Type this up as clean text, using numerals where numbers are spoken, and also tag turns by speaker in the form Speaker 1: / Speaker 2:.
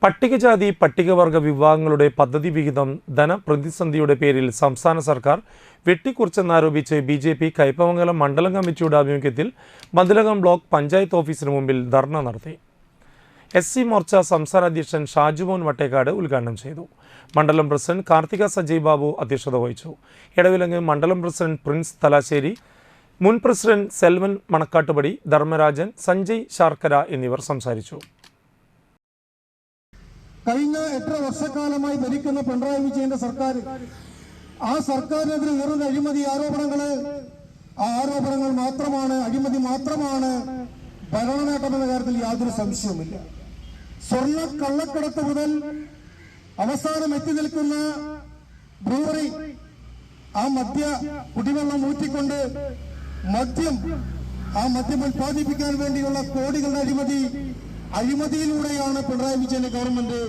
Speaker 1: പട്ടികജാതി പട്ടികവർഗ വിഭാഗങ്ങളുടെ പദ്ധതി വിഹിതം ധനപ്രതിസന്ധിയുടെ പേരിൽ സംസ്ഥാന സർക്കാർ വെട്ടിക്കുറച്ചെന്നാരോപിച്ച് ബി.ജെ.പി. കയ്പമംഗലം മണ്ഡലം കമ്മിറ്റിയുടെ ആഭിമുഖ്യത്തിൽ മതിലകം ബ്ലോക്ക് പഞ്ചായത്ത് ഓഫീസിന് മുമ്പിൽ ധർണ നടത്തി. എസ്.സി. മോർച്ച സംസ്ഥാന അധ്യക്ഷൻ ഷാജുമോൻ വട്ടേക്കാട് ഉദ്ഘാടനം ചെയ്തു. മണ്ഡലം പ്രസിഡന്റ് കാർത്തിക സജയ് ബാബു അധ്യക്ഷത വഹിച്ചു. ഇടവിലങ്ങ് മണ്ഡലം പ്രസിഡന്റ് പ്രിൻസ് തലാശ്ശേരി, മുൻ പ്രസിഡന്റ് സെൽവൻ മണക്കാട്ടുപടി, ധർമ്മരാജൻ, സഞ്ജയ് ശാർക്കര എന്നിവർ സംസാരിച്ചു.
Speaker 2: കഴിഞ്ഞ 8 വർഷക്കാലമായി ഭരിക്കുന്ന പിണറായി വിജയന്റെ സർക്കാർ, ആ സർക്കാരിനെതിരെ ഉയർന്ന അഴിമതി ആരോപണങ്ങൾ മാത്രമാണ്, അഴിമതി മാത്രമാണ് ഭരണ നേട്ടമെന്ന കാര്യത്തിൽ യാതൊരു സംശയവുമില്ല. സ്വർണ്ണ കള്ളക്കടത്ത് മുതൽ അവസാനം എത്തി നിൽക്കുന്ന ബ്രൂവറി, ആ കുടിവെള്ളം ഊറ്റിക്കൊണ്ട് മദ്യം ഉൽപ്പാദിപ്പിക്കാൻ വേണ്ടിയുള്ള കോടികളുടെ അഴിമതിയിലൂടെയാണ് പിണറായി വിജയന്റെ ഗവൺമെന്റ്